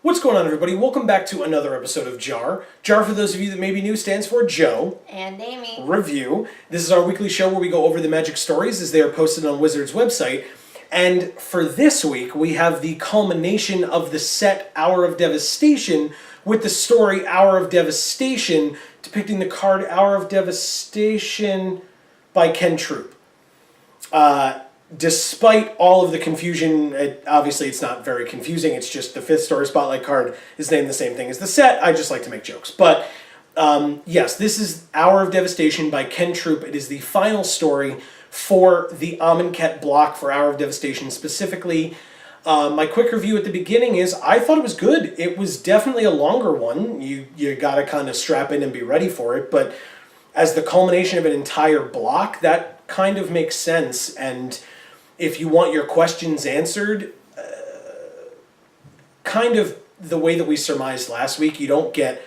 What's going on, everybody? Welcome back to another episode of JAR. JAR, for those of you that may be new, stands for Joe and Amy Review. This is our weekly show where we go over the magic stories as they are posted on Wizard's website. And for this week, we have the culmination of the set Hour of Devastation with the story Hour of Devastation, depicting the card Hour of Devastation by Ken Troop. Despite all of the confusion, obviously it's not very confusing, it's just the 5th story Spotlight card is named the same thing as the set. I just like to make jokes. But yes, this is Hour of Devastation by Ken Troop. It is the final story for the Amonkhet block for Hour of Devastation specifically. My quick review at the beginning is I thought it was good. It was definitely a longer one. You gotta kind of strap in and be ready for it. But as the culmination of an entire block, that kind of makes sense. And if you want your questions answered, kind of the way that we surmised last week, you don't get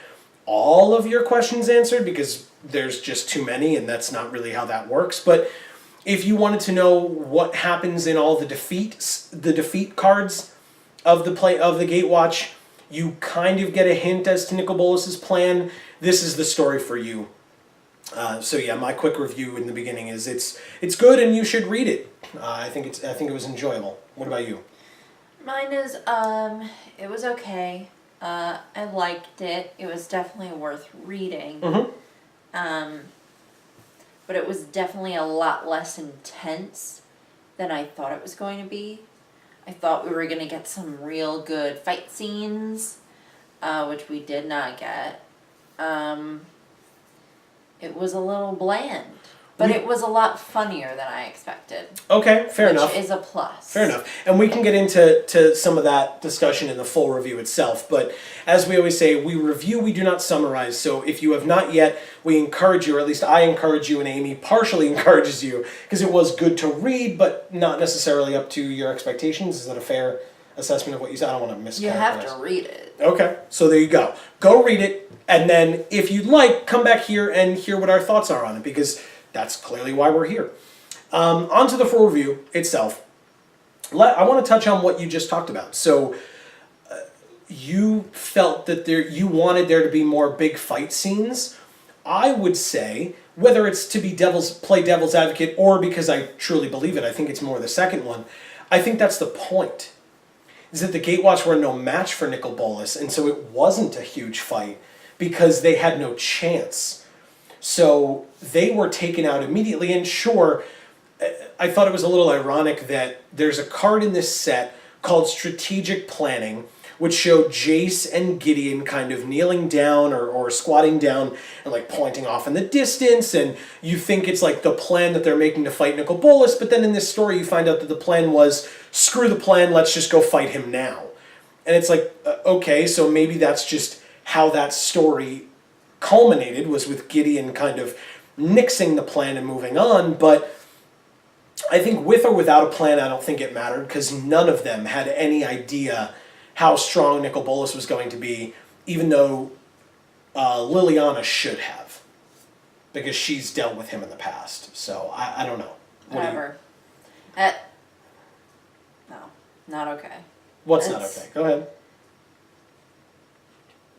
all of your questions answered because there's just too many, and that's not really how that works. But if you wanted to know what happens in all the defeat cards of the Gatewatch, you kind of get a hint as to Nicol Bolas's plan. This is the story for you. So yeah, my quick review in the beginning is it's good and you should read it. I think it was enjoyable. What about you? Mine is it was okay. I liked it. It was definitely worth reading. Mm-hmm. But it was definitely a lot less intense than I thought it was going to be. I thought we were going to get some real good fight scenes, which we did not get. It was a little bland, but it was a lot funnier than I expected. Okay, fair enough. Which is a plus. Fair enough. And we can get into some of that discussion in the full review itself. But as we always say, we review, we do not summarize. So if you have not yet, we encourage you, or at least I encourage you, and Amy partially encourages you, because it was good to read, but not necessarily up to your expectations. Is that a fair assessment of what you said? I don't want to mischaracterize. You have to read it. Okay, so there you go. Go read it. And then, if you'd like, come back here and hear what our thoughts are on it, because that's clearly why we're here. On to the full review itself. I want to touch on what you just talked about. So, you felt that you wanted there to be more big fight scenes. I would say, whether it's to play devil's advocate or because I truly believe it, I think it's more the second one, I think that's the point. Is that the Gatewatch were no match for Nicol Bolas, and so it wasn't a huge fight, because they had no chance. So they were taken out immediately, and sure, I thought it was a little ironic that there's a card in this set called Strategic Planning, which showed Jace and Gideon kind of kneeling down or squatting down and like pointing off in the distance, and you think it's like the plan that they're making to fight Nicol Bolas, but then in this story you find out that the plan was, screw the plan, let's just go fight him now. And it's like, okay, so maybe that's just how that story culminated, was with Gideon kind of nixing the plan and moving on. But I think with or without a plan, I don't think it mattered, because none of them had any idea how strong Nicol Bolas was going to be, even though Liliana should have, because she's dealt with him in the past. So I don't know. Whatever. No, not okay. What's not okay? Go ahead.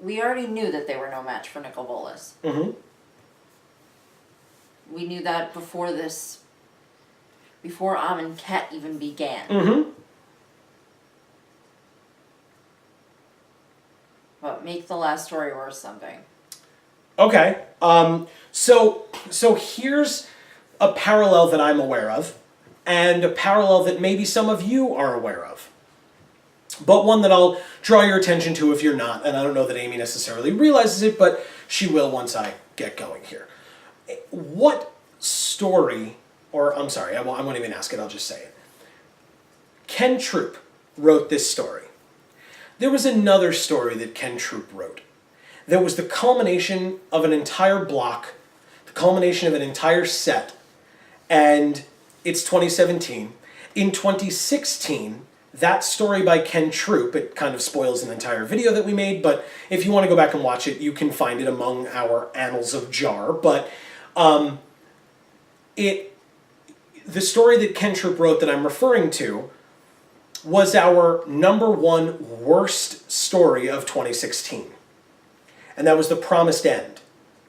We already knew that they were no match for Nicol Bolas. Mm-hmm. We knew that before Amonkhet even began. Mm-hmm. But make the last story worth something. Okay. So here's a parallel that I'm aware of, and a parallel that maybe some of you are aware of. But one that I'll draw your attention to if you're not, and I don't know that Amy necessarily realizes it, but she will once I get going here. What story, or I'm sorry, I won't even ask it, I'll just say it. Ken Troop wrote this story. There was another story that Ken Troop wrote. That was the culmination of an entire block, the culmination of an entire set, and it's 2017. In 2016, that story by Ken Troop, it kind of spoils an entire video that we made, but if you want to go back and watch it, you can find it among our annals of JAR. But the story that Ken Troop wrote that I'm referring to was our #1 worst story of 2016. And that was The Promised End,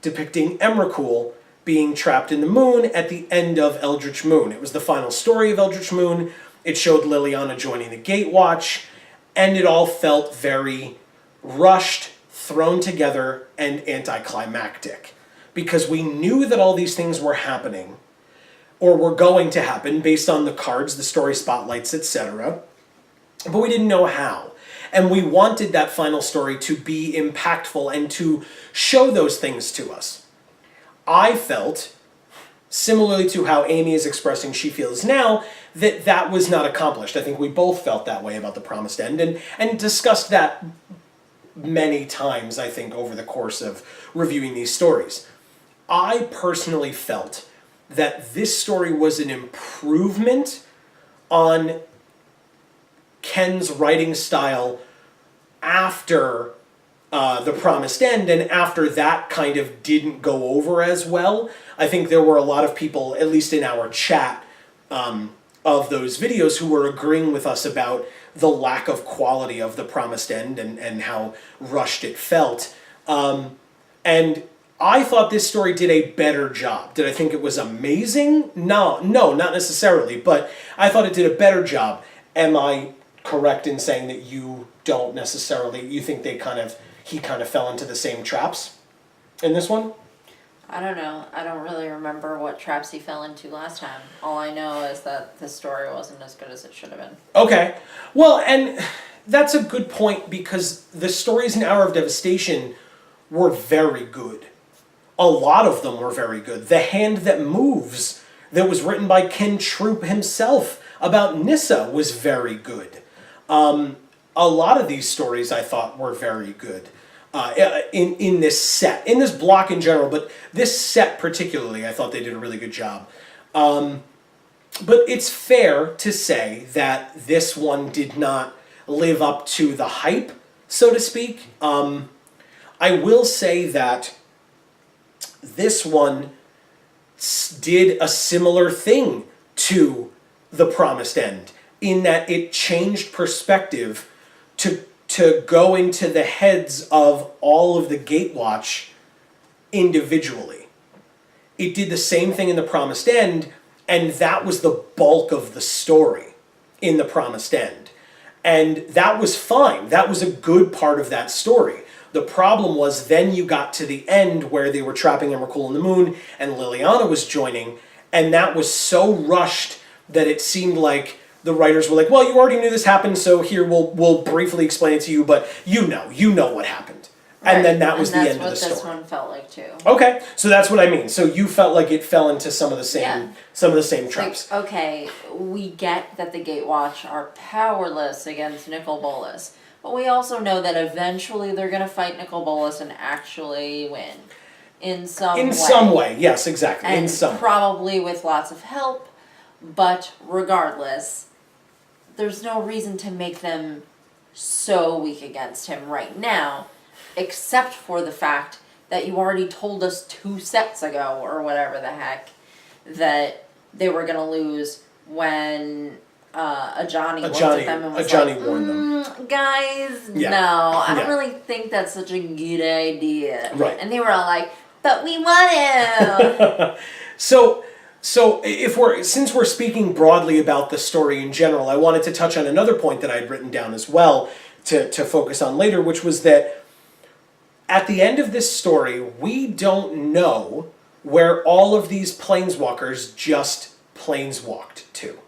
depicting Emrakul being trapped in the moon at the end of Eldritch Moon. It was the final story of Eldritch Moon. It showed Liliana joining the Gatewatch, and it all felt very rushed, thrown together, and anticlimactic. Because we knew that all these things were happening, or were going to happen based on the cards, the story spotlights, etc. But we didn't know how. And we wanted that final story to be impactful and to show those things to us. I felt, similarly to how Amy is expressing she feels now, that that was not accomplished. I think we both felt that way about The Promised End, and discussed that many times, I think, over the course of reviewing these stories. I personally felt that this story was an improvement on Ken's writing style after The Promised End, and after that kind of didn't go over as well. I think there were a lot of people, at least in our chat of those videos, who were agreeing with us about the lack of quality of The Promised End and how rushed it felt. And I thought this story did a better job. Did I think it was amazing? No, not necessarily, but I thought it did a better job. Am I correct in saying that you don't necessarily, you think he kind of fell into the same traps in this one? I don't know. I don't really remember what traps he fell into last time. All I know is that the story wasn't as good as it should have been. Okay. Well, and that's a good point, because the stories in Hour of Devastation were very good. A lot of them were very good. The Hand That Moves, that was written by Ken Troop himself about Nissa, was very good. A lot of these stories I thought were very good in this set, in this block in general, but this set particularly, I thought they did a really good job. But it's fair to say that this one did not live up to the hype, so to speak. I will say that this one did a similar thing to The Promised End, in that it changed perspective to go into the heads of all of the Gatewatch individually. It did the same thing in The Promised End, and that was the bulk of the story in The Promised End. And that was fine. That was a good part of that story. The problem was then you got to the end where they were trapping Emrakul in the moon and Liliana was joining, and that was so rushed that it seemed like the writers were like, well, you already knew this happened, so here we'll briefly explain it to you, but you know what happened. Right. And then that was the end of the story. That's what this one felt like too. Okay, so that's what I mean. So you felt like it fell into some of the same traps. Like, okay, we get that the Gatewatch are powerless against Nicol Bolas, but we also know that eventually they're going to fight Nicol Bolas and actually win. In some way, yes, exactly. And in some probably with lots of help, but regardless, there's no reason to make them so weak against him right now, except for the fact that you already told us 2 sets ago, or whatever the heck, that they were going to lose when Ajani looked at them and was like, warned them. Guys, no, I don't really think that's such a good idea. Right. And they were all like, but we want to. So since we're speaking broadly about the story in general, I wanted to touch on another point that I had written down as well to focus on later, which was that at the end of this story, we don't know where all of these planeswalkers just planeswalked to.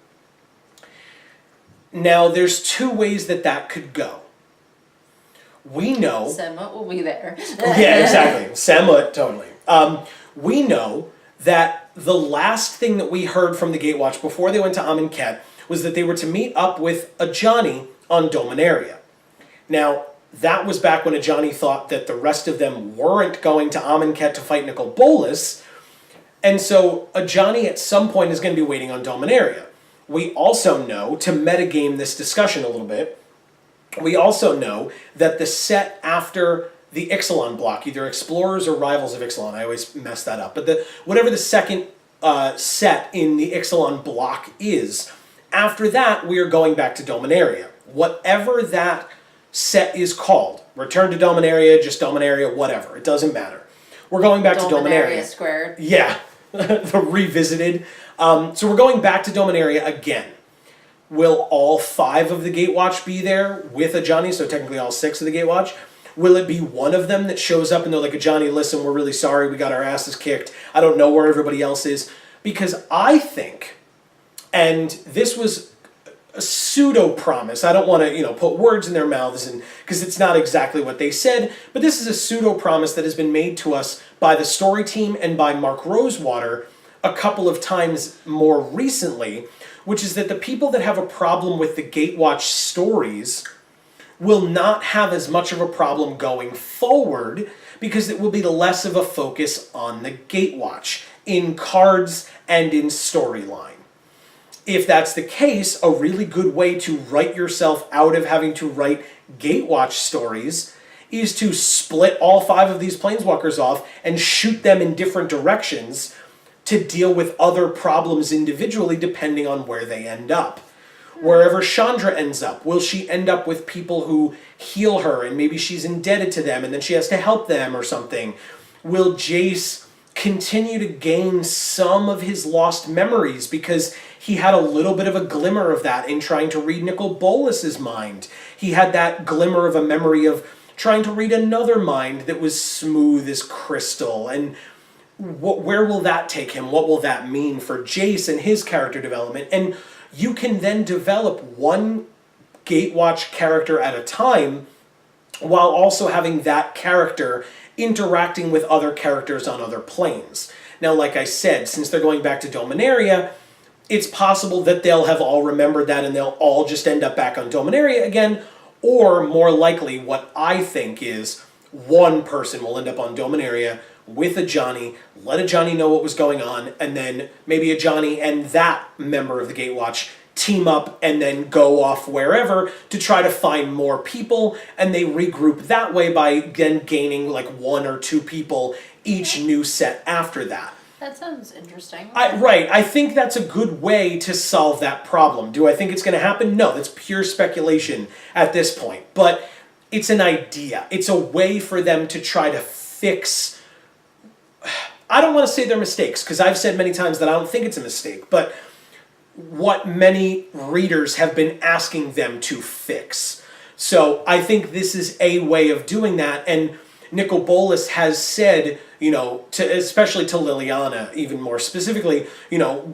Now, there's 2 ways that could go. We know... Semut will be there. Yeah, exactly. Semut, totally. We know that the last thing that we heard from the Gatewatch before they went to Amonkhet was that they were to meet up with Ajani on Dominaria. Now, that was back when Ajani thought that the rest of them weren't going to Amonkhet to fight Nicol Bolas, and so Ajani at some point is going to be waiting on Dominaria. We also know, to metagame this discussion a little bit, we also know that the set after the Ixalan block, either Explorers or Rivals of Ixalan, I always mess that up, but whatever the second set in the Ixalan block is, after that we are going back to Dominaria. Whatever that set is called. Return to Dominaria, just Dominaria, whatever. It doesn't matter. We're going back to Dominaria. Squared. Yeah, the revisited. So we're going back to Dominaria again. Will all 5 of the Gatewatch be there with Ajani? So technically all 6 of the Gatewatch. Will it be one of them that shows up and they're like, Ajani, listen, we're really sorry. We got our asses kicked. I don't know where everybody else is. Because I think, and this was a pseudo-promise. I don't want to, put words in their mouths because it's not exactly what they said, but this is a pseudo-promise that has been made to us by the story team and by Mark Rosewater a couple of times more recently, which is that the people that have a problem with the Gatewatch stories will not have as much of a problem going forward because it will be less of a focus on the Gatewatch in cards and in storyline. If that's the case, a really good way to write yourself out of having to write Gatewatch stories is to split all 5 of these Planeswalkers off and shoot them in different directions to deal with other problems individually depending on where they end up. Wherever Chandra ends up, will she end up with people who heal her and maybe she's indebted to them and then she has to help them or something? Will Jace continue to gain some of his lost memories because he had a little bit of a glimmer of that in trying to read Nicol Bolas's mind? He had that glimmer of a memory of trying to read another mind that was smooth as crystal. And where will that take him? What will that mean for Jace and his character development? And you can then develop one Gatewatch character at a time while also having that character interacting with other characters on other planes. Now, like I said, since they're going back to Dominaria, it's possible that they'll have all remembered that and they'll all just end up back on Dominaria again, or more likely what I think is one person will end up on Dominaria with Ajani, let Ajani know what was going on, and then maybe Ajani and that member of the Gatewatch team up and then go off wherever to try to find more people, and they regroup that way by then gaining like 1 or 2 people each new set after that. That sounds interesting. Right. I think that's a good way to solve that problem. Do I think it's going to happen? No, that's pure speculation at this point. But it's an idea. It's a way for them to try to fix... I don't want to say they're mistakes, because I've said many times that I don't think it's a mistake, but what many readers have been asking them to fix. So I think this is a way of doing that, and Nicol Bolas has said, especially to Liliana, even more specifically,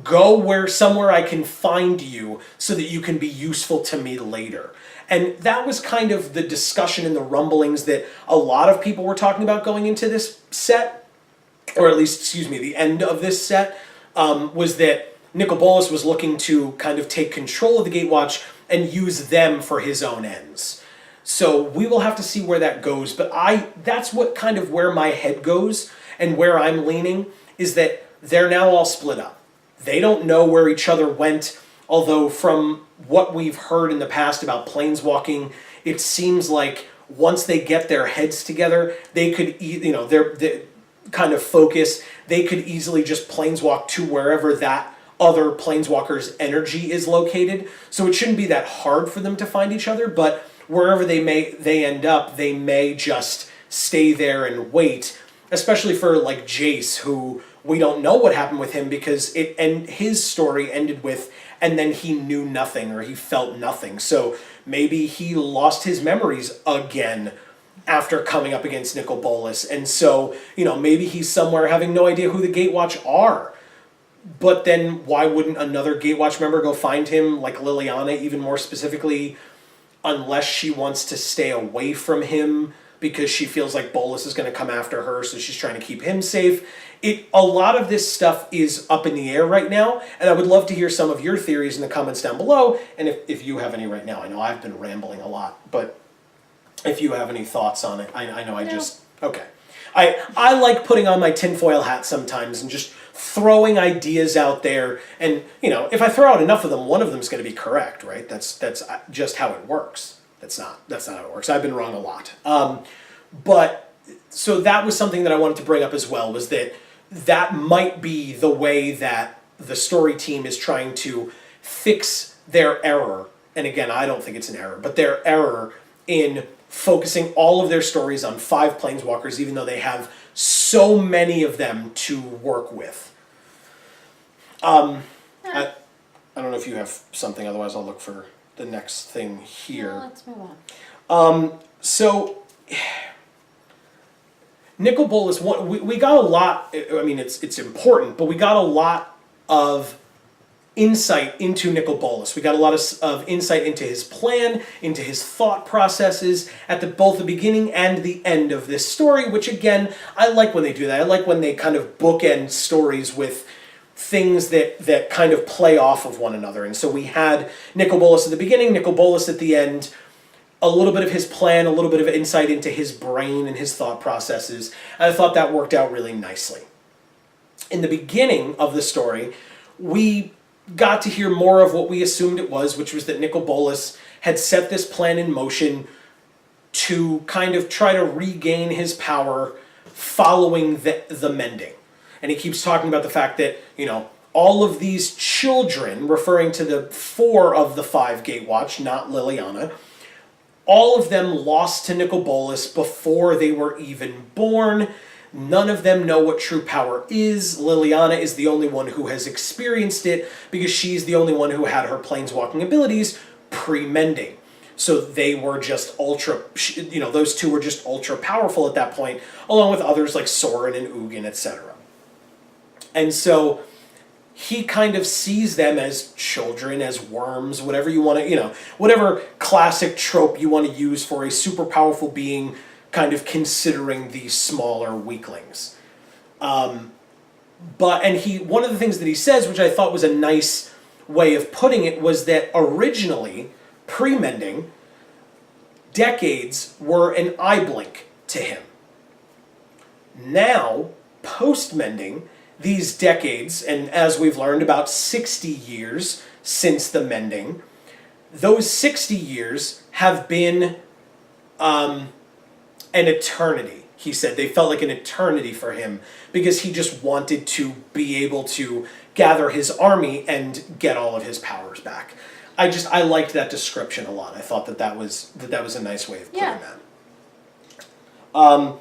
go somewhere I can find you so that you can be useful to me later. And that was kind of the discussion and the rumblings that a lot of people were talking about going into this set, or at least, the end of this set, was that Nicol Bolas was looking to kind of take control of the Gatewatch and use them for his own ends. So we will have to see where that goes, but that's what kind of where my head goes and where I'm leaning, is that they're now all split up. They don't know where each other went, although from what we've heard in the past about planeswalking, it seems like once they get their heads together, they could, they're kind of focus, they could easily just planeswalk to wherever that other planeswalker's energy is located. So it shouldn't be that hard for them to find each other, but wherever they end up, they may just stay there and wait, especially for like Jace, who we don't know what happened with him because his story ended with, and then he knew nothing or he felt nothing. So maybe he lost his memories again after coming up against Nicol Bolas. And so, maybe he's somewhere having no idea who the Gatewatch are. But then why wouldn't another Gatewatch member go find him, like Liliana, even more specifically, unless she wants to stay away from him because she feels like Bolas is going to come after her, so she's trying to keep him safe. A lot of this stuff is up in the air right now, and I would love to hear some of your theories in the comments down below, and if you have any right now. I know I've been rambling a lot, but if you have any thoughts on it. I know okay. I like putting on my tinfoil hat sometimes and just throwing ideas out there, and if I throw out enough of them, one of them is going to be correct, right? That's just how it works. That's not how it works. I've been wrong a lot. But so that was something that I wanted to bring up as well, was that might be the way that the story team is trying to fix their error. And again, I don't think it's an error, but their error in focusing all of their stories on 5 planeswalkers, even though they have so many of them to work with. I don't know if you have something, otherwise I'll look for the next thing here. No, let's move on. So, Nicol Bolas, we got a lot, I mean, it's important, but we got a lot of insight into Nicol Bolas. We got a lot of insight into his plan, into his thought processes at both the beginning and the end of this story, which again, I like when they do that. I like when they kind of bookend stories with things that kind of play off of one another. And so we had Nicol Bolas at the beginning, Nicol Bolas at the end, a little bit of his plan, a little bit of insight into his brain and his thought processes. And I thought that worked out really nicely. In the beginning of the story, we got to hear more of what we assumed it was, which was that Nicol Bolas had set this plan in motion to kind of try to regain his power following the mending. And he keeps talking about the fact that, all of these children, referring to the 4 of the 5 Gatewatch, not Liliana, all of them lost to Nicol Bolas before they were even born. None of them know what true power is. Liliana is the only one who has experienced it because she's the only one who had her planeswalking abilities pre-mending. So they were just those 2 were just ultra powerful at that point, along with others like Sorin and Ugin, etc. And so he kind of sees them as children, as worms, whatever you want to, whatever classic trope you want to use for a super powerful being kind of considering these smaller weaklings. One of the things that he says, which I thought was a nice way of putting it, was that originally, pre-mending, decades were an eye blink to him. Now, post-mending, these decades, and as we've learned, about 60 years since the mending, those 60 years have been an eternity, he said. They felt like an eternity for him because he just wanted to be able to gather his army and get all of his powers back. I liked that description a lot. I thought that was a nice way of putting that.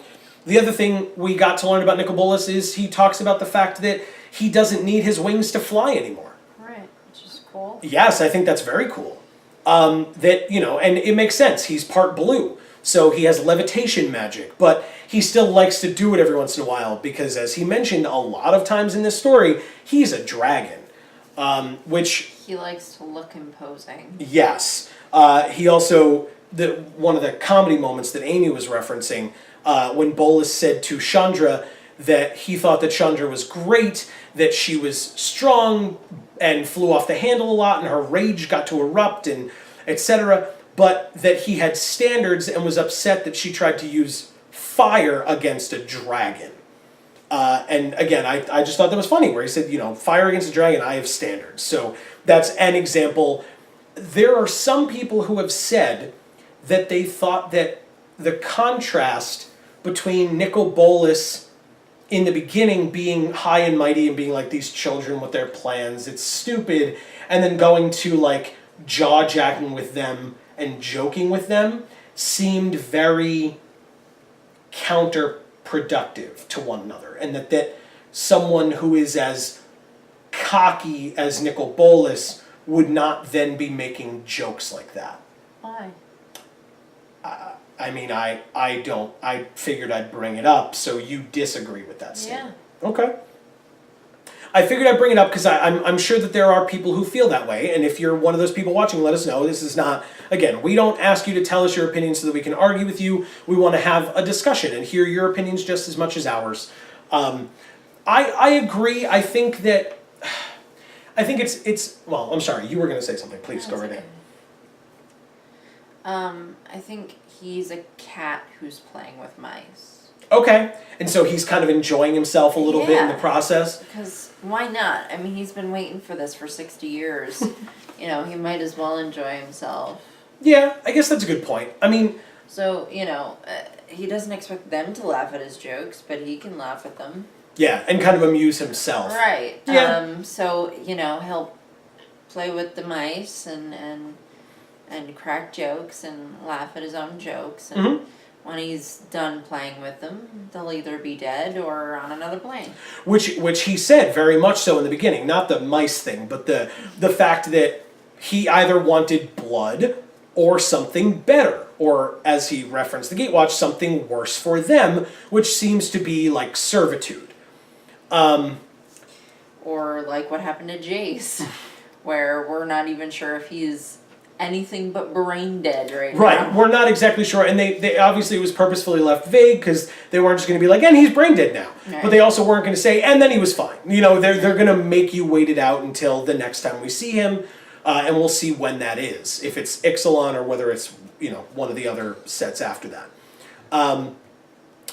The other thing we got to learn about Nicol Bolas is he talks about the fact that he doesn't need his wings to fly anymore. Right, which is cool. Yes, I think that's very cool. And it makes sense. He's part blue, so he has levitation magic, but he still likes to do it every once in a while because, as he mentioned a lot of times in this story, he's a dragon, which... He likes to look imposing. Yes. He also... one of the comedy moments that Amy was referencing, when Bolas said to Chandra that he thought that Chandra was great, that she was strong and flew off the handle a lot and her rage got to erupt and etc., but that he had standards and was upset that she tried to use fire against a dragon. And again, I just thought that was funny where he said, fire against a dragon, I have standards. So that's an example. There are some people who have said that they thought that the contrast between Nicol Bolas in the beginning being high and mighty and being like these children with their plans, it's stupid, and then going to like jaw-jacking with them and joking with them seemed very counterproductive to one another, and that someone who is as cocky as Nicol Bolas would not then be making jokes like that. Why? I figured I'd bring it up, so you disagree with that statement. Yeah. Okay. I figured I'd bring it up because I'm sure that there are people who feel that way, and if you're one of those people watching, let us know. This is not, again, we don't ask you to tell us your opinion so that we can argue with you. We want to have a discussion and hear your opinions just as much as ours. I agree. I think it's well, I'm sorry, you were going to say something. Please, go right ahead. I think he's a cat who's playing with mice. Okay. And so he's kind of enjoying himself a little bit in the process? Because why not? I mean, he's been waiting for this for 60 years. He might as well enjoy himself. Yeah, I guess that's a good point. I mean... So, he doesn't expect them to laugh at his jokes, but he can laugh at them. Yeah, and kind of amuse himself. Right. Yeah. So, he'll play with the mice and and crack jokes and laugh at his own jokes. And when he's done playing with them, they'll either be dead or on another plane. Which he said very much so in the beginning. Not the mice thing, but the fact that he either wanted blood or something better. Or, as he referenced the Gatewatch, something worse for them, which seems to be like servitude. Or like what happened to Jace, where we're not even sure if he's anything but brain dead now. Right, we're not exactly sure, and they obviously it was purposefully left vague because they weren't just going to be like, and he's brain dead now. Right. But they also weren't going to say, and then he was fine. You know, they're going to make you wait it out until the next time we see him, and we'll see when that is, if it's Ixalan or whether it's, you know, one of the other sets after that. I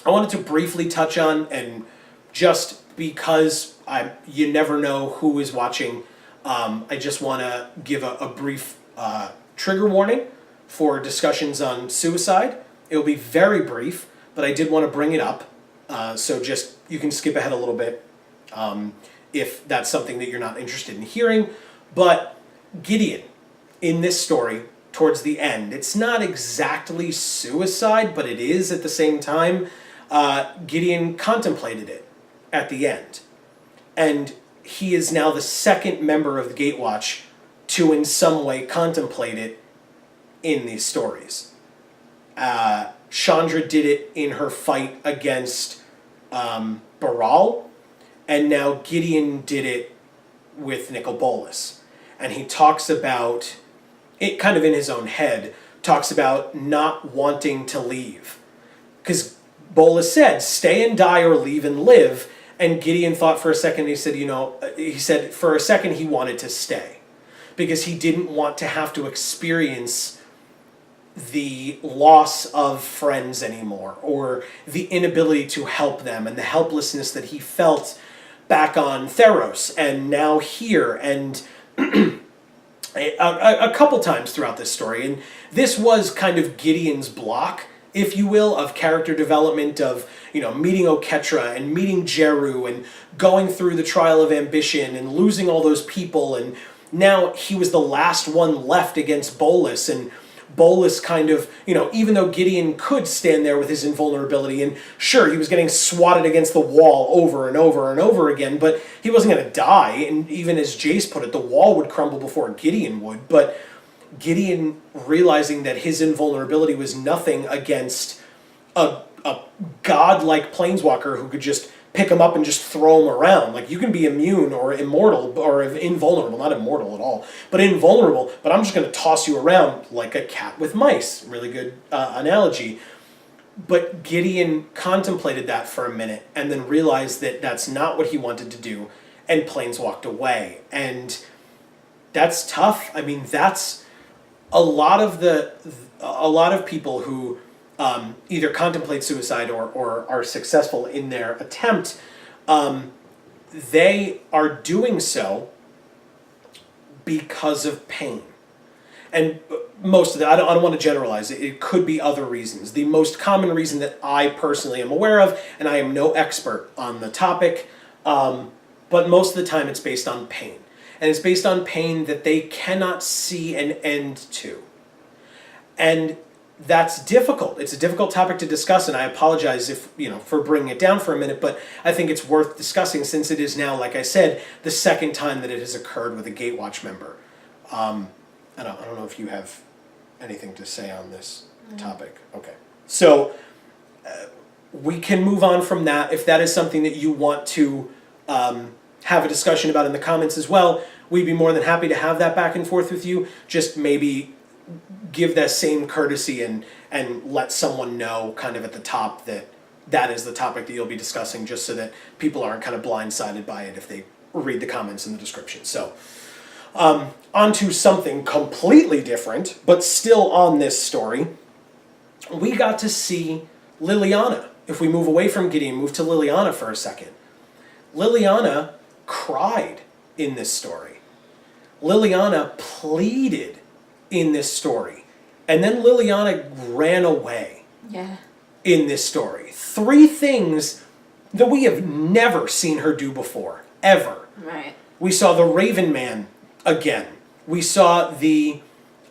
wanted to briefly touch on, and just because you never know who is watching, I just want to give a brief trigger warning for discussions on suicide. It will be very brief, but I did want to bring it up. So just, you can skip ahead a little bit if that's something that you're not interested in hearing. But Gideon, in this story, towards the end, it's not exactly suicide, but it is at the same time. Gideon contemplated it at the end. And he is now the second member of the Gatewatch to in some way contemplate it in these stories. Chandra did it in her fight against Baral, and now Gideon did it with Nicol Bolas. And he talks about, it kind of in his own head, talks about not wanting to leave. Because Bolas said, stay and die or leave and live. And Gideon thought for a second, he said for a second he wanted to stay. Because he didn't want to have to experience the loss of friends anymore, or the inability to help them, and the helplessness that he felt back on Theros, and now here, and a couple times throughout this story. And this was kind of Gideon's block, if you will, of character development, of, you know, meeting Oketra and meeting Jeru and going through the trial of ambition and losing all those people, and now he was the last one left against Bolas, and Bolas kind of, you know, even though Gideon could stand there with his invulnerability, and sure, he was getting swatted against the wall over and over and over again, but he wasn't going to die, and even as Jace put it, the wall would crumble before Gideon would. But Gideon, realizing that his invulnerability was nothing against a godlike planeswalker who could just pick him up and just throw him around. Like, you can be immune or immortal or invulnerable, not immortal at all, but invulnerable, but I'm just going to toss you around like a cat with mice. Really good analogy. But Gideon contemplated that for a minute and then realized that that's not what he wanted to do, and planeswalked away. And that's tough. I mean, that's a lot of people who either contemplate suicide or are successful in their attempt, they are doing so because of pain. And most of that, I don't want to generalize it. It could be other reasons. The most common reason that I personally am aware of, and I am no expert on the topic, but most of the time it's based on pain. And it's based on pain that they cannot see an end to. And that's difficult. It's a difficult topic to discuss, and I apologize for bringing it down for a minute, but I think it's worth discussing since it is now, like I said, the second time that it has occurred with a Gatewatch member. I don't know if you have anything to say on this topic. Okay. So we can move on from that. If that is something that you want to have a discussion about in the comments as well, we'd be more than happy to have that back and forth with you. Just maybe give that same courtesy and let someone know kind of at the top that is the topic that you'll be discussing, just so that people aren't kind of blindsided by it if they read the comments in the description. So on to something completely different, but still on this story. We got to see Liliana. If we move away from Gideon, move to Liliana for a second. Liliana cried in this story. Liliana pleaded in this story. And then Liliana ran away in this story. 3 things that we have never seen her do before, ever. Right. We saw the Raven Man again. We saw the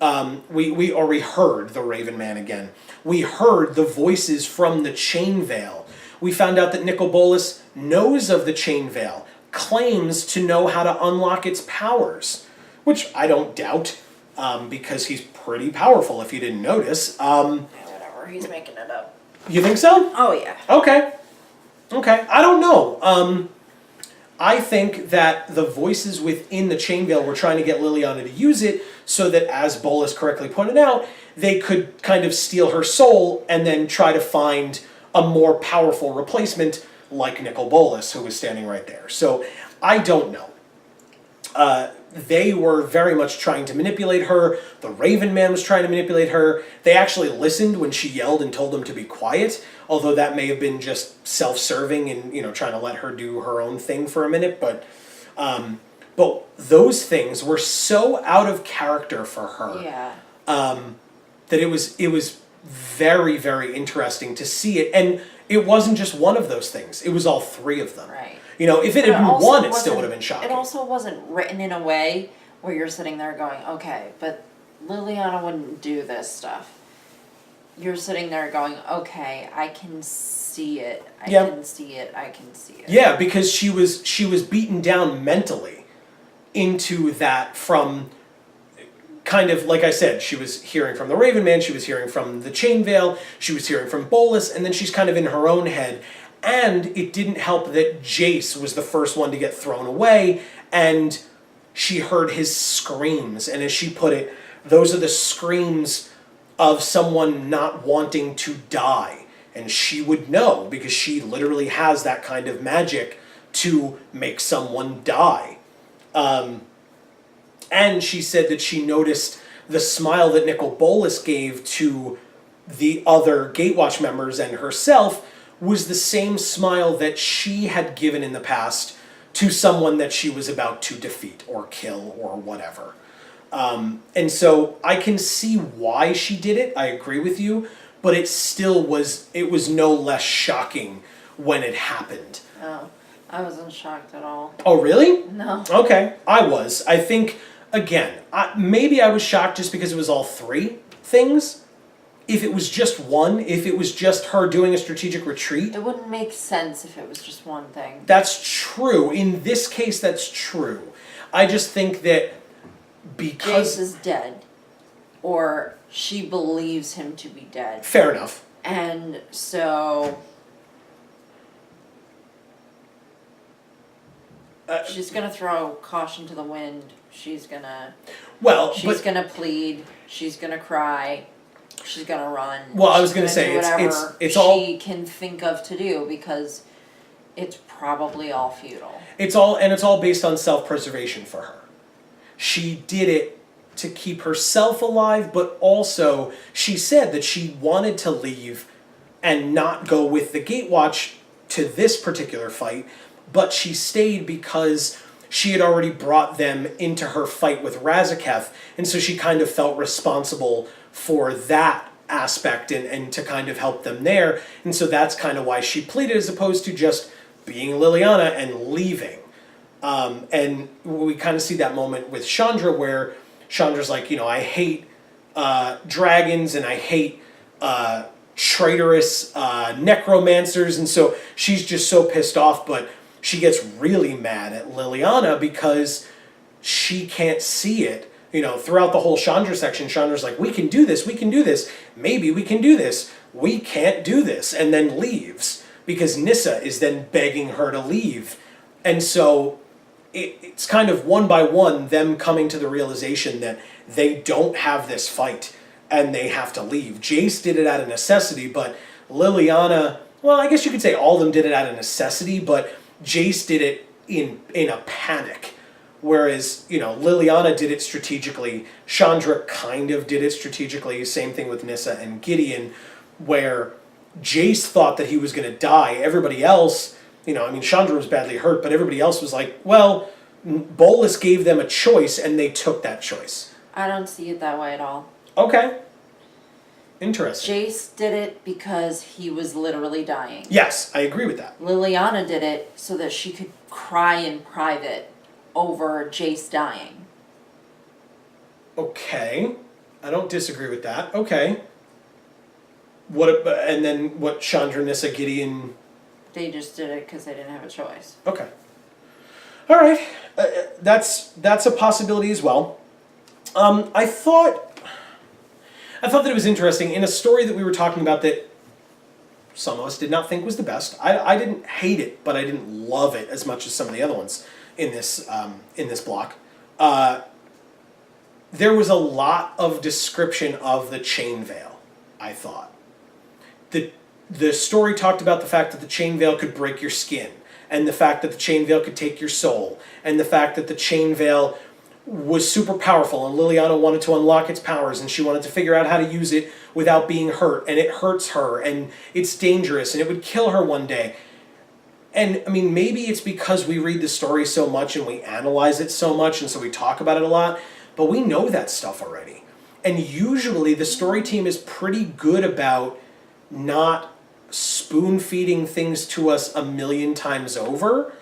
we heard the Raven Man again. We heard the voices from the Chain Veil. We found out that Nicol Bolas knows of the Chain Veil, claims to know how to unlock its powers, which I don't doubt, because he's pretty powerful if you didn't notice. Whatever, he's making it up. You think so? Oh, yeah. Okay. I don't know. I think that the voices within the Chain Veil were trying to get Liliana to use it so that, as Bolas correctly pointed out, they could kind of steal her soul and then try to find a more powerful replacement like Nicol Bolas, who was standing right there. So, I don't know. They were very much trying to manipulate her. The Raven Man was trying to manipulate her. They actually listened when she yelled and told them to be quiet, although that may have been just self-serving and, trying to let her do her own thing for a minute. But those things were so out of character for her. Yeah. That it was very, very interesting to see it. And it wasn't just one of those things. It was all three of them. Right. If it had been one, it still would have been shocking. It also wasn't written in a way where you're sitting there going, okay, but Liliana wouldn't do this stuff. You're sitting there going, okay, I can see it. I can see it. Yeah, because she was beaten down mentally into that from kind of, like I said, she was hearing from the Raven Man, she was hearing from the Chain Veil, she was hearing from Bolas, and then she's kind of in her own head. And it didn't help that Jace was the first one to get thrown away, and she heard his screams. And as she put it, those are the screams of someone not wanting to die. And she would know, because she literally has that kind of magic to make someone die. And she said that she noticed the smile that Nicol Bolas gave to the other Gatewatch members and herself was the same smile that she had given in the past to someone that she was about to defeat or kill or whatever. And so I can see why she did it, I agree with you, but it was no less shocking when it happened. Oh, I wasn't shocked at all. Oh, really? No. Okay, I was. I think, again, maybe I was shocked just because it was all three things. If it was just one, if it was just her doing a strategic retreat. It wouldn't make sense if it was just one thing. That's true. In this case, that's true. I just think that because... Jace is dead. Or she believes him to be dead. Fair enough. And so... she's going to throw caution to the wind. She's going to... She's going to plead. She's going to cry. She's gonna run. Well, I was gonna say it's all she can think of to do because it's probably all futile. It's all based on self-preservation for her. She did it to keep herself alive, but also she said that she wanted to leave and not go with the Gatewatch to this particular fight, but she stayed because she had already brought them into her fight with Razaketh, and so she kind of felt responsible for that aspect and to kind of help them there. And so that's kind of why she pleaded as opposed to just being Liliana and leaving. And we kind of see that moment with Chandra where Chandra's like, I hate dragons and I hate traitorous necromancers. And so she's just so pissed off, but she gets really mad at Liliana because she can't see it. Throughout the whole Chandra section, Chandra's like, we can do this, maybe we can do this, we can't do this, and then leaves, because Nissa is then begging her to leave. And so it's kind of one by one them coming to the realization that they don't have this fight, and they have to leave. Jace did it out of necessity, but Liliana, well, I guess you could say all of them did it out of necessity, but Jace did it in a panic. Whereas, Liliana did it strategically. Chandra kind of did it strategically. Same thing with Nissa and Gideon, where Jace thought that he was going to die. Everybody else, Chandra was badly hurt, but everybody else was like, well, Bolas gave them a choice, and they took that choice. I don't see it that way at all. Okay. Interesting. Jace did it because he was literally dying. Yes, I agree with that. Liliana did it so that she could cry in private over Jace dying. Okay. I don't disagree with that. Okay. And then what, Chandra, Nissa, Gideon... They just did it because they didn't have a choice. Okay. All right. That's a possibility as well. I thought that it was interesting in a story that we were talking about that some of us did not think was the best. I didn't hate it, but I didn't love it as much as some of the other ones in this block. There was a lot of description of the chain veil, I thought. The story talked about the fact that the chain veil could break your skin, and the fact that the chain veil could take your soul, and the fact that the chain veil was super powerful, and Liliana wanted to unlock its powers, and she wanted to figure out how to use it without being hurt, and it hurts her, and it's dangerous, and it would kill her one day. And, I mean, maybe it's because we read the story so much and we analyze it so much, and so we talk about it a lot, but we know that stuff already. And usually the story team is pretty good about not spoon-feeding things to us a million times over.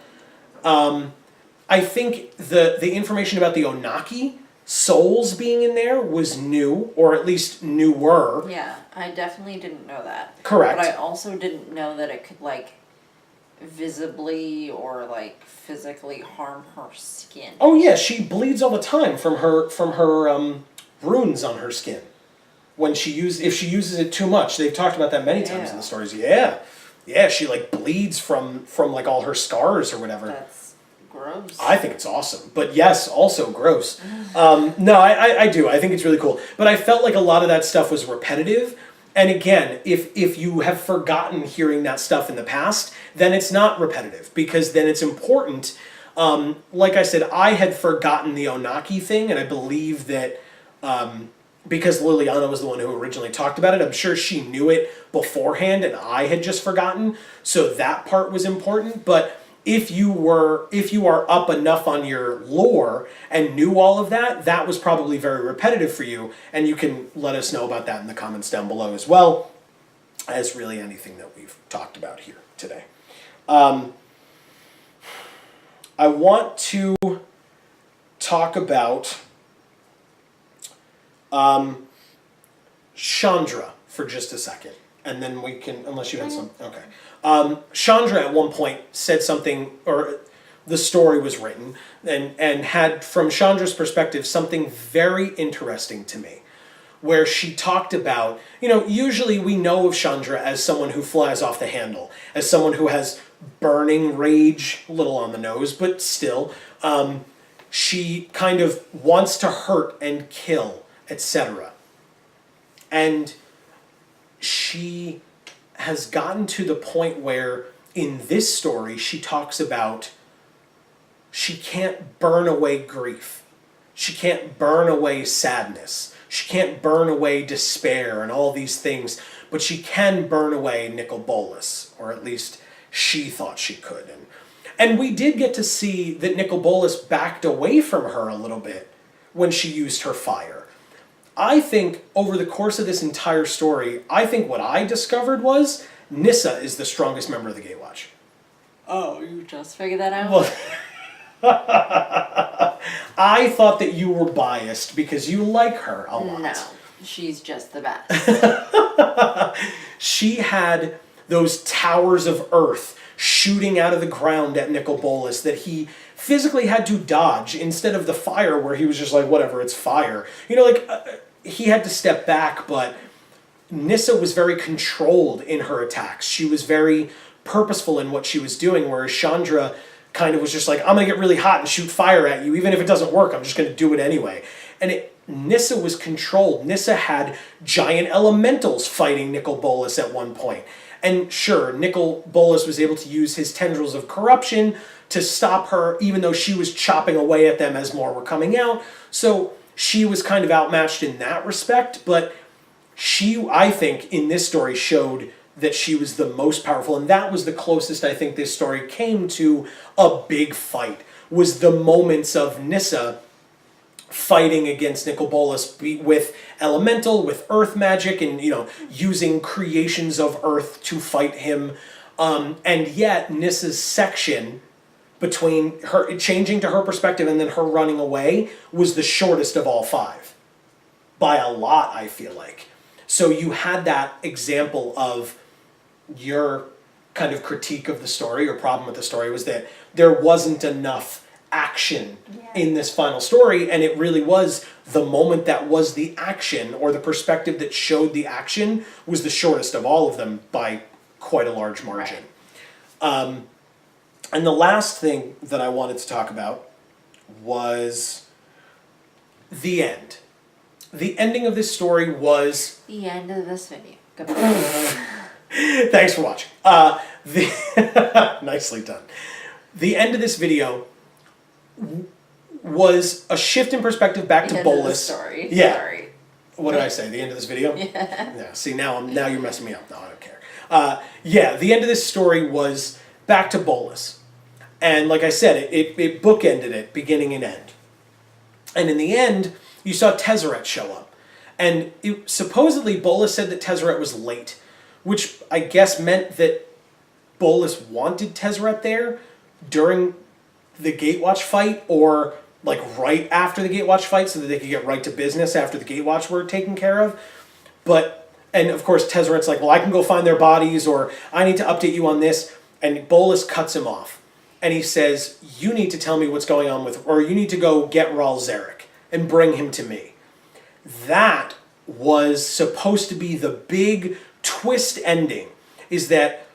I think the information about the Onaki souls being in there was new, or at least newer. Yeah, I definitely didn't know that. Correct. But I also didn't know that it could, like, visibly or, like, physically harm her skin. Oh yeah, she bleeds all the time from her runes on her skin. If she uses it too much. They've talked about that many times in the stories. Yeah. Yeah, she like bleeds from like all her scars or whatever. That's gross. I think it's awesome. But yes, also gross. No, I do. I think it's really cool. But I felt like a lot of that stuff was repetitive. And again, if you have forgotten hearing that stuff in the past, then it's not repetitive, because then it's important. Like I said, I had forgotten the Onaki thing, and I believe that because Liliana was the one who originally talked about it, I'm sure she knew it beforehand, and I had just forgotten. So that part was important. But if you are up enough on your lore and knew all of that, that was probably very repetitive for you, and you can let us know about that in the comments down below as well, as really anything that we've talked about here today. I want to talk about Chandra for just a second, and then we can, unless you had some, okay. Chandra at one point said something, or the story was written, and had, from Chandra's perspective, something very interesting to me, where she talked about, usually we know of Chandra as someone who flies off the handle, as someone who has burning rage, a little on the nose, but still, she kind of wants to hurt and kill, etc. And she has gotten to the point where in this story she talks about she can't burn away grief. She can't burn away sadness. She can't burn away despair and all these things, but she can burn away Nicol Bolas, or at least she thought she could. And we did get to see that Nicol Bolas backed away from her a little bit when she used her fire. I think over the course of this entire story, I think what I discovered was Nissa is the strongest member of the Gatewatch. Oh, you just figured that out? Well, I thought that you were biased because you like her a lot. No, she's just the best. She had those towers of earth shooting out of the ground at Nicol Bolas that he physically had to dodge instead of the fire where he was just like, whatever, it's fire. He had to step back, but Nissa was very controlled in her attacks. She was very purposeful in what she was doing, whereas Chandra kind of was just like, I'm going to get really hot and shoot fire at you. Even if it doesn't work, I'm just going to do it anyway. And Nissa was controlled. Nissa had giant elementals fighting Nicol Bolas at one point. And sure, Nicol Bolas was able to use his tendrils of corruption to stop her, even though she was chopping away at them as more were coming out. So she was kind of outmatched in that respect, but she, I think, in this story showed that she was the most powerful, and that was the closest I think this story came to a big fight, was the moments of Nissa fighting against Nicol Bolas with elemental, with earth magic, and using creations of earth to fight him. And yet Nissa's section between her changing to her perspective and then her running away was the shortest of all five by a lot, I feel like. So you had that example of your kind of critique of the story or problem with the story was that there wasn't enough action in this final story, and it really was the moment that was the action, or the perspective that showed the action was the shortest of all of them by quite a large margin. And the last thing that I wanted to talk about was the end. The ending of this story was... The end of this video. Goodbye. Thanks for watching. Nicely done. The end of this video was a shift in perspective back to Bolus. Story. Yeah. Sorry. What did I say? The end of this video? Yeah. Yeah. See, now you're messing me up. No, I don't care. Yeah, the end of this story was back to Bolus. And like I said, it bookended it, beginning and end. And in the end, you saw Tezzeret show up. And supposedly Bolus said that Tezzeret was late, which I guess meant that Bolus wanted Tezzeret there during the Gatewatch fight, or like right after the Gatewatch fight, so that they could get right to business after the Gatewatch were taken care of. And of course Tezzeret's like, well, I can go find their bodies, or I need to update you on this. And Bolus cuts him off. And he says, you need to tell me what's going on with, or you need to go get Ral Zarek and bring him to me. That was supposed to be the big twist ending, is that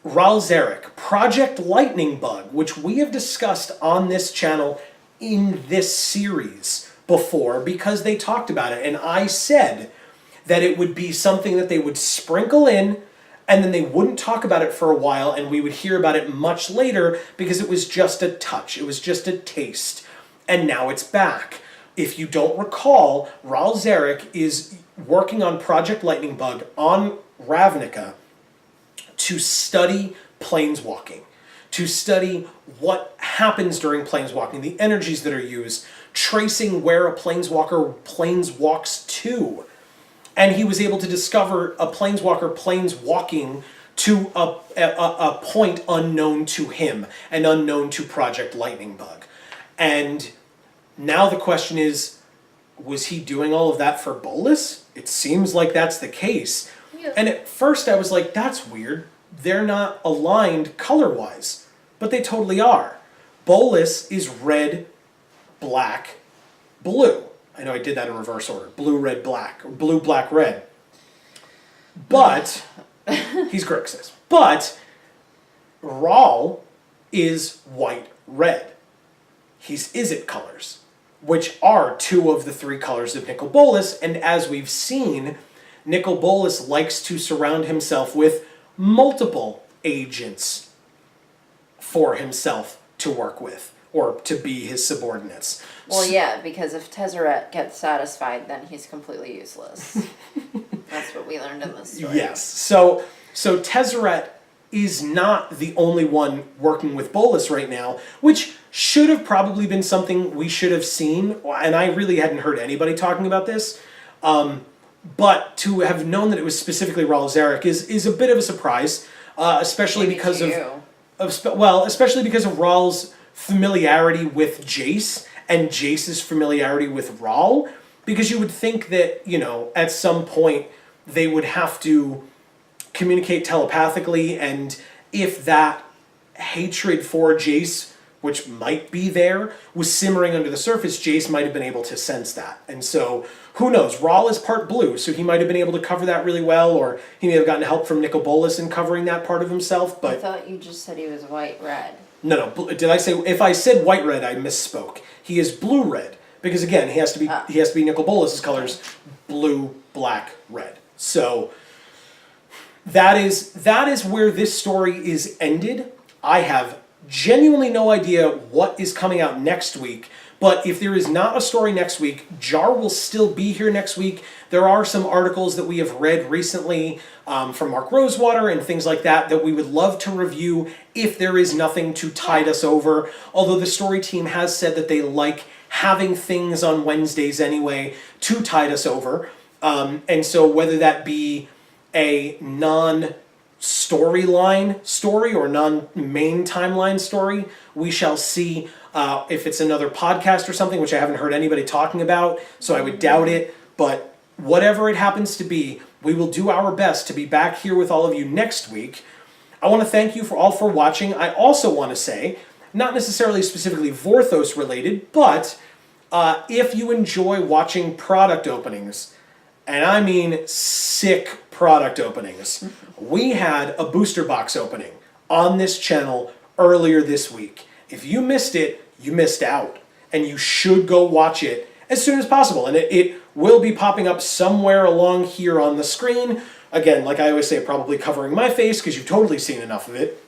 Ral Zarek, Project Lightning Bug, which we have discussed on this channel in this series before, because they talked about it, and I said that it would be something that they would sprinkle in, and then they wouldn't talk about it for a while, and we would hear about it much later, because it was just a touch, it was just a taste, and now it's back. If you don't recall, Ral Zarek is working on Project Lightning Bug on Ravnica to study planeswalking, to study what happens during planeswalking, the energies that are used, tracing where a planeswalker planeswalks to. And he was able to discover a planeswalker planeswalking to a point unknown to him and unknown to Project Lightning Bug. And now the question is, was he doing all of that for Bolus? It seems like that's the case. Yeah. And at first I was like, that's weird. They're not aligned color-wise. But they totally are. Bolus is red, black, blue. I know I did that in reverse order. Blue, red, black. Or blue, black, red. But, he's Grixis. But, Ral is white, red. He's Izzet colors, which are two of the three colors of Nicol Bolas, and as we've seen, Nicol Bolas likes to surround himself with multiple agents for himself to work with, or to be his subordinates. Well, yeah, because if Tezzeret gets satisfied, then he's completely useless. That's what we learned in this story. Yes. So Tezzeret is not the only one working with Bolus right now, which should have probably been something we should have seen, and I really hadn't heard anybody talking about this. But to have known that it was specifically Ral Zarek is a bit of a surprise, especially because especially because of Ral's familiarity with Jace and Jace's familiarity with Ral, because you would think that, you know, at some point they would have to communicate telepathically, and if that hatred for Jace, which might be there, was simmering under the surface, Jace might have been able to sense that. And so, who knows? Ral is part blue, so he might have been able to cover that really well, or he may have gotten help from Nicol Bolas in covering that part of himself, but... I thought you just said he was white-red. No, did I say... If I said white-red, I misspoke. He is blue-red, because again, he has to be Nicol Bolas' colors, blue, black, red. So, that is where this story is ended. I have genuinely no idea what is coming out next week, but if there is not a story next week, JAR will still be here next week. There are some articles that we have read recently from Mark Rosewater and things like that that we would love to review if there is nothing to tide us over, although the story team has said that they like having things on Wednesdays anyway to tide us over. And so whether that be a non-storyline story or non-main timeline story, we shall see. If it's another podcast or something, which I haven't heard anybody talking about, so I would doubt it, but whatever it happens to be, we will do our best to be back here with all of you next week. I want to thank you all for watching. I also want to say, not necessarily specifically Vorthos related, but if you enjoy watching product openings, and I mean sick product openings, we had a booster box opening on this channel earlier this week. If you missed it, you missed out. And you should go watch it as soon as possible. And it will be popping up somewhere along here on the screen. Again, like I always say, probably covering my face because you've totally seen enough of it.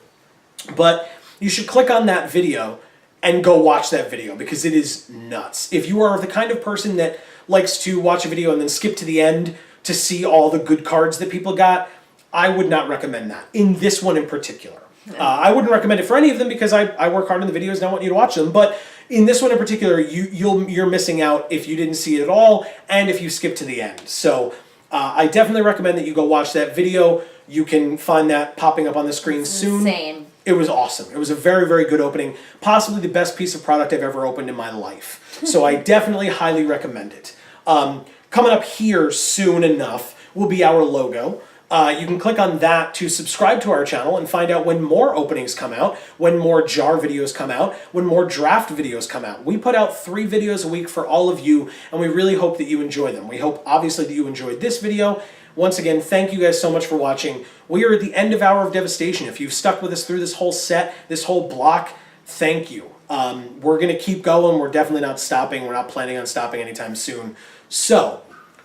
But you should click on that video and go watch that video because it is nuts. If you are the kind of person that likes to watch a video and then skip to the end to see all the good cards that people got, I would not recommend that. In this one in particular. I wouldn't recommend it for any of them because I work hard on the videos and I want you to watch them. But in this one in particular, you're missing out if you didn't see it at all and if you skip to the end. So I definitely recommend that you go watch that video. You can find that popping up on the screen soon. Insane. It was awesome. It was a very, very good opening. Possibly the best piece of product I've ever opened in my life. So I definitely highly recommend it. Coming up here soon enough will be our logo. You can click on that to subscribe to our channel and find out when more openings come out, when more JAR videos come out, when more draft videos come out. We put out 3 videos a week for all of you, and we really hope that you enjoy them. We hope, obviously, that you enjoyed this video. Once again, thank you guys so much for watching. We are at the end of Hour of Devastation. If you've stuck with us through this whole set, this whole block, thank you. We're going to keep going. We're definitely not stopping. We're not planning on stopping anytime soon. So,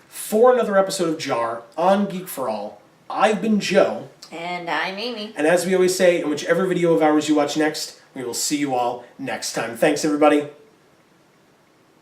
for another episode of JAR on Geek for All, I've been Joe. And I'm Amy. And as we always say, in whichever video of ours you watch next, we will see you all next time. Thanks, everybody.